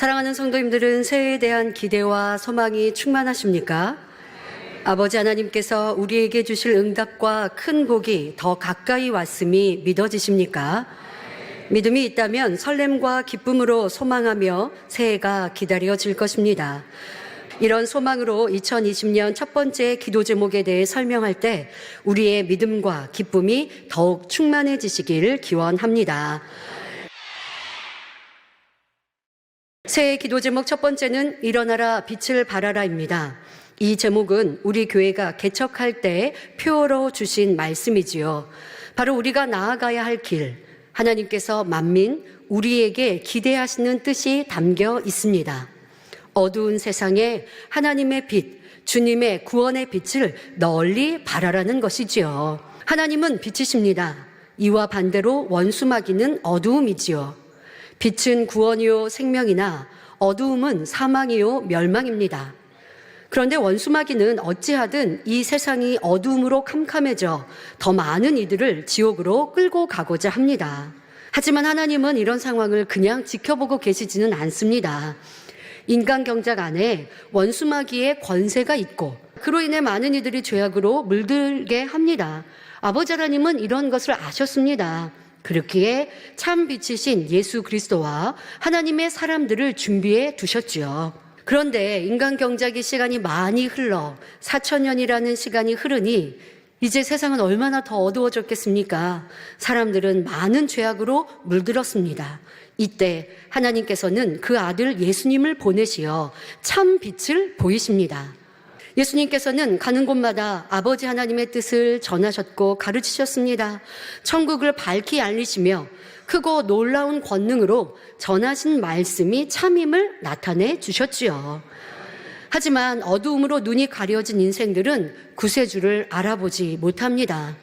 사랑하는 성도님들은 새해에 대한 기대와 소망이 충만하십니까? 아버지 하나님께서 우리에게 주실 응답과 큰 복이 더 가까이 왔음이 믿어지십니까? 믿음이 있다면 설렘과 기쁨으로 소망하며 새해가 기다려질 것입니다. 이런 소망으로 2020년 첫 번째 기도 제목에 대해 설명할 때 우리의 믿음과 기쁨이 더욱 충만해지시길 기원합니다. 새해 기도 제목 첫 번째는 일어나라 빛을 발하라입니다. 이 제목은 우리 교회가 개척할 때 표어로 주신 말씀이지요. 바로 우리가 나아가야 할 길, 하나님께서 만민, 우리에게 기대하시는 뜻이 담겨 있습니다. 어두운 세상에 하나님의 빛, 주님의 구원의 빛을 널리 발하라는 것이지요. 하나님은 빛이십니다. 이와 반대로 원수마귀는 어두움이지요. 빛은 구원이요 생명이나 어두움은 사망이요 멸망입니다. 그런데 원수마귀는 어찌하든 이 세상이 어두움으로 캄캄해져 더 많은 이들을 지옥으로 끌고 가고자 합니다. 하지만 하나님은 이런 상황을 그냥 지켜보고 계시지는 않습니다. 인간 경작 안에 원수마귀의 권세가 있고 그로 인해 많은 이들이 죄악으로 물들게 합니다. 아버지 하나님은 이런 것을 아셨습니다. 그렇기에 참 빛이신 예수 그리스도와 하나님의 사람들을 준비해 두셨지요. 그런데 인간 경작의 시간이 많이 흘러 4,000년이라는 시간이 흐르니 이제 세상은 얼마나 더 어두워졌겠습니까? 사람들은 많은 죄악으로 물들었습니다. 이때 하나님께서는 그 아들 예수님을 보내시어 참 빛을 보이십니다. 예수님께서는 가는 곳마다 아버지 하나님의 뜻을 전하셨고 가르치셨습니다. 천국을 밝히 알리시며 크고 놀라운 권능으로 전하신 말씀이 참임을 나타내 주셨지요. 하지만 어두움으로 눈이 가려진 인생들은 구세주를 알아보지 못합니다.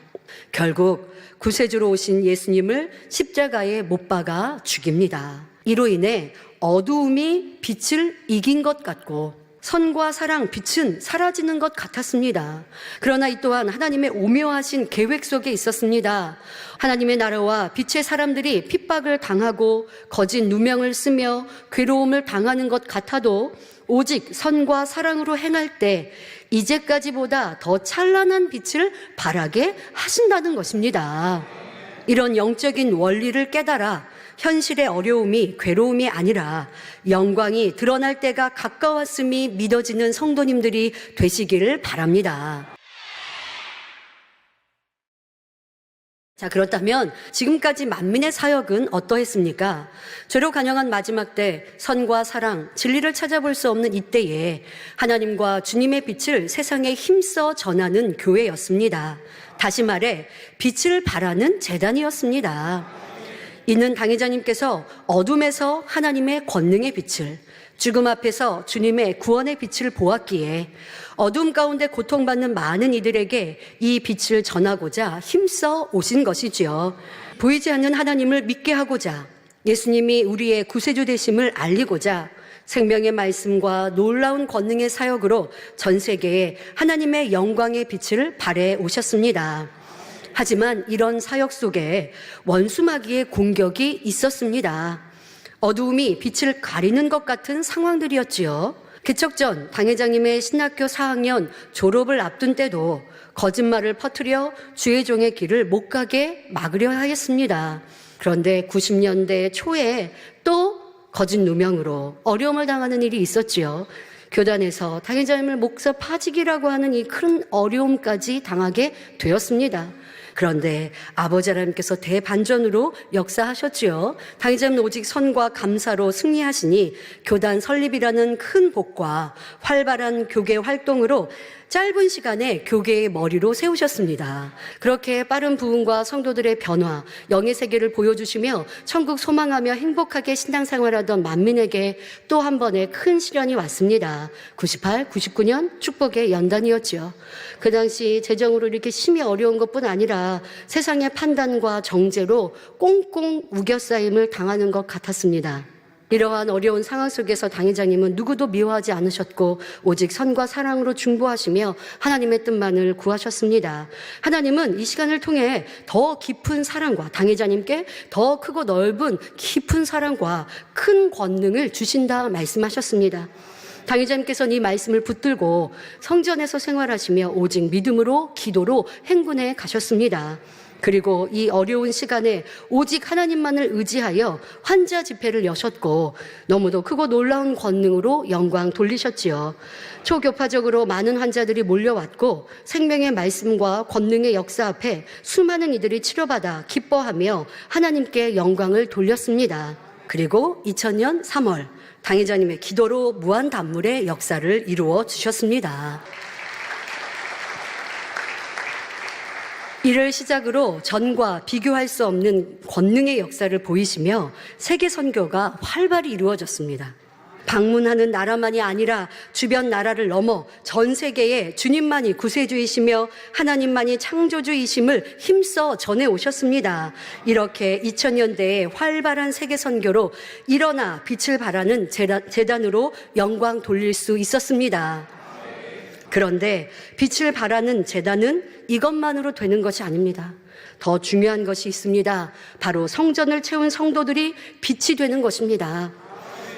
결국 구세주로 오신 예수님을 십자가에 못 박아 죽입니다. 이로 인해 어두움이 빛을 이긴 것 같고 선과 사랑, 빛은 사라지는 것 같았습니다. 그러나 이 또한 하나님의 오묘하신 계획 속에 있었습니다. 하나님의 나라와 빛의 사람들이 핍박을 당하고 거짓 누명을 쓰며 괴로움을 당하는 것 같아도 오직 선과 사랑으로 행할 때 이제까지보다 더 찬란한 빛을 발하게 하신다는 것입니다. 이런 영적인 원리를 깨달아 현실의 어려움이 괴로움이 아니라 영광이 드러날 때가 가까웠음이 믿어지는 성도님들이 되시기를 바랍니다. 자, 그렇다면 지금까지 만민의 사역은 어떠했습니까? 죄로 간영한 마지막 때 선과 사랑, 진리를 찾아볼 수 없는 이때에 하나님과 주님의 빛을 세상에 힘써 전하는 교회였습니다. 다시 말해 빛을 발하는 재단이었습니다. 이는 당회자님께서 어둠에서 하나님의 권능의 빛을, 죽음 앞에서 주님의 구원의 빛을 보았기에 어둠 가운데 고통받는 많은 이들에게 이 빛을 전하고자 힘써 오신 것이지요. 보이지 않는 하나님을 믿게 하고자, 예수님이 우리의 구세주 되심을 알리고자 생명의 말씀과 놀라운 권능의 사역으로 전 세계에 하나님의 영광의 빛을 발해 오셨습니다. 하지만 이런 사역 속에 원수마귀의 공격이 있었습니다. 어두움이 빛을 가리는 것 같은 상황들이었지요. 개척 전 당회장님의 신학교 4학년 졸업을 앞둔 때도 거짓말을 퍼뜨려 주의 종의 길을 못 가게 막으려 하였습니다. 그런데 90년대 초에 또 거짓 누명으로 어려움을 당하는 일이 있었지요. 교단에서 당회장님을 목사 파직이라고 하는 이 큰 어려움까지 당하게 되었습니다. 그런데 아버지 하나님께서 대반전으로 역사하셨지요. 당회자님은 오직 선과 감사로 승리하시니 교단 설립이라는 큰 복과 활발한 교계 활동으로 짧은 시간에 교계의 머리로 세우셨습니다. 그렇게 빠른 부흥과 성도들의 변화, 영의 세계를 보여주시며 천국 소망하며 행복하게 신앙생활하던 만민에게 또 한 번의 큰 시련이 왔습니다. 98, 99년 축복의 연단이었죠. 그 당시 재정으로 이렇게 심히 어려운 것뿐 아니라 세상의 판단과 정죄로 꽁꽁 우겨싸임을 당하는 것 같았습니다. 이러한 어려운 상황 속에서 당회장님은 누구도 미워하지 않으셨고 오직 선과 사랑으로 중보하시며 하나님의 뜻만을 구하셨습니다. 하나님은 이 시간을 통해 더 깊은 사랑과 당회장님께 더 크고 넓은 깊은 사랑과 큰 권능을 주신다 말씀하셨습니다. 당회장님께서는 이 말씀을 붙들고 성전에서 생활하시며 오직 믿음으로 기도로 행군해 가셨습니다. 그리고 이 어려운 시간에 오직 하나님만을 의지하여 환자 집회를 여셨고 너무도 크고 놀라운 권능으로 영광 돌리셨지요. 초교파적으로 많은 환자들이 몰려왔고 생명의 말씀과 권능의 역사 앞에 수많은 이들이 치료받아 기뻐하며 하나님께 영광을 돌렸습니다. 그리고 2000년 3월 당회장님의 기도로 무한단물의 역사를 이루어 주셨습니다. 이를 시작으로 전과 비교할 수 없는 권능의 역사를 보이시며 세계 선교가 활발히 이루어졌습니다. 방문하는 나라만이 아니라 주변 나라를 넘어 전 세계에 주님만이 구세주이시며 하나님만이 창조주이심을 힘써 전해 오셨습니다. 이렇게 2000년대에 활발한 세계 선교로 일어나 빛을 발하는 재단으로 영광 돌릴 수 있었습니다. 그런데 빛을 발하는 재단은 이것만으로 되는 것이 아닙니다. 더 중요한 것이 있습니다. 바로 성전을 채운 성도들이 빛이 되는 것입니다.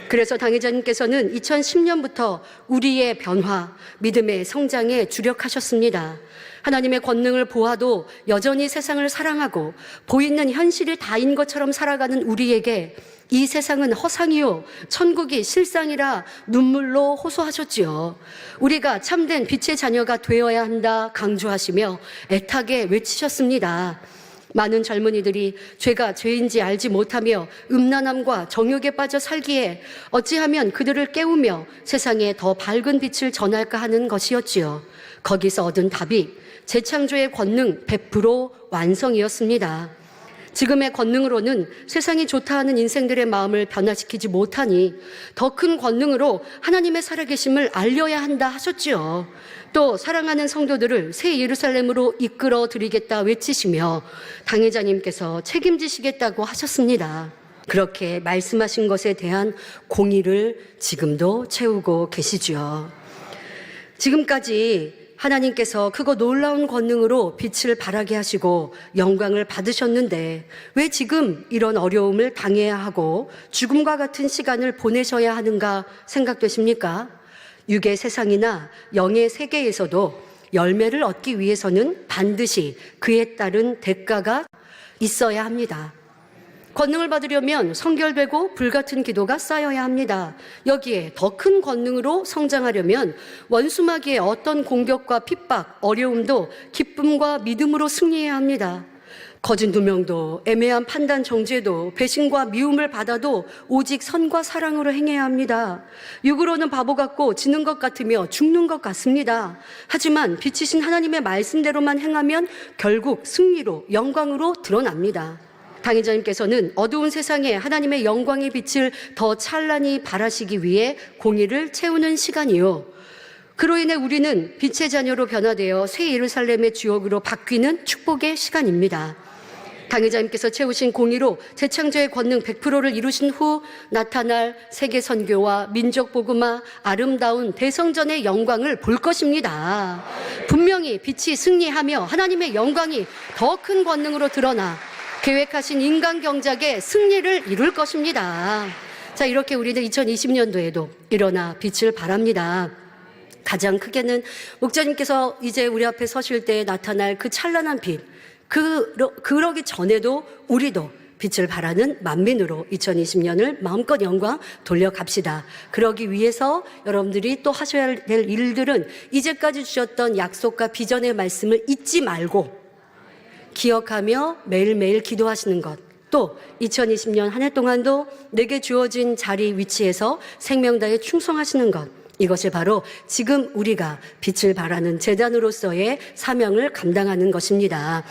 그래서 당회장님께서는 2010년부터 우리의 변화, 믿음의 성장에 주력하셨습니다. 하나님의 권능을 보아도 여전히 세상을 사랑하고 보이는 현실이 다인 것처럼 살아가는 우리에게 이 세상은 허상이요 천국이 실상이라 눈물로 호소하셨지요. 우리가 참된 빛의 자녀가 되어야 한다 강조하시며 애타게 외치셨습니다. 많은 젊은이들이 죄가 죄인지 알지 못하며 음란함과 정욕에 빠져 살기에 어찌하면 그들을 깨우며 세상에 더 밝은 빛을 전할까 하는 것이었지요. 거기서 얻은 답이 재창조의 권능 100% 완성이었습니다. 지금의 권능으로는 세상이 좋다 하는 인생들의 마음을 변화시키지 못하니 더 큰 권능으로 하나님의 살아계심을 알려야 한다 하셨지요. 또 사랑하는 성도들을 새 예루살렘으로 이끌어 드리겠다 외치시며 당회장님께서 책임지시겠다고 하셨습니다. 그렇게 말씀하신 것에 대한 공의를 지금도 채우고 계시지요. 지금까지 하나님께서 크고 놀라운 권능으로 빛을 발하게 하시고 영광을 받으셨는데 왜 지금 이런 어려움을 당해야 하고 죽음과 같은 시간을 보내셔야 하는가 생각되십니까? 육의 세상이나 영의 세계에서도 열매를 얻기 위해서는 반드시 그에 따른 대가가 있어야 합니다. 권능을 받으려면 성결되고 불같은 기도가 쌓여야 합니다. 여기에 더 큰 권능으로 성장하려면 원수마귀의 어떤 공격과 핍박, 어려움도 기쁨과 믿음으로 승리해야 합니다. 거짓 누명도 애매한 판단 정죄도 배신과 미움을 받아도 오직 선과 사랑으로 행해야 합니다. 육으로는 바보 같고 지는 것 같으며 죽는 것 같습니다. 하지만 빛이신 하나님의 말씀대로만 행하면 결국 승리로 영광으로 드러납니다. 당회장님께서는 어두운 세상에 하나님의 영광의 빛을 더 찬란히 발하시기 위해 공의를 채우는 시간이요. 그로 인해 우리는 빛의 자녀로 변화되어 새 예루살렘의 주역으로 바뀌는 축복의 시간입니다. 당회장님께서 채우신 공의로 재창조의 권능 100%를 이루신 후 나타날 세계 선교와 민족 복음화, 아름다운 대성전의 영광을 볼 것입니다. 분명히 빛이 승리하며 하나님의 영광이 더 큰 권능으로 드러나 계획하신 인간 경작의 승리를 이룰 것입니다. 자, 이렇게 우리는 2020년도에도 일어나 빛을 발합니다. 가장 크게는 목자님께서 이제 우리 앞에 서실 때 나타날 그 찬란한 빛, 그러기 전에도 우리도 빛을 발하는 만민으로 2020년을 마음껏 영광 돌려갑시다. 그러기 위해서 여러분들이 또 하셔야 될 일들은 이제까지 주셨던 약속과 비전의 말씀을 잊지 말고 기억하며 매일매일 기도하시는 것, 또 2020년 한 해 동안도 내게 주어진 자리 위치에서 생명다에 충성하시는 것, 이것이 바로 지금 우리가 빛을 발하는 재단으로서의 사명을 감당하는 것입니다.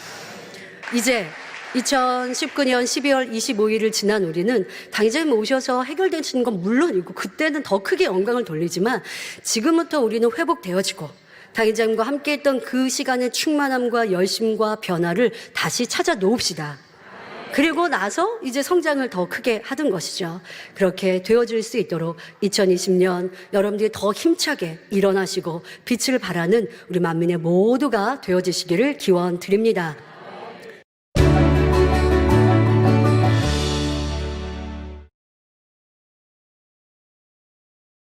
이제 2019년 12월 25일을 지난 우리는 당회장님 오셔서 해결되시는 건 물론이고 그때는 더 크게 영광을 돌리지만 지금부터 우리는 회복되어지고 당회장님과 함께했던 그 시간의 충만함과 열심과 변화를 다시 찾아 놓읍시다. 그리고 나서 이제 성장을 더 크게 하던 것이죠. 그렇게 되어질 수 있도록 2020년 여러분들이 더 힘차게 일어나시고 빛을 발하는 우리 만민의 모두가 되어지시기를 기원드립니다.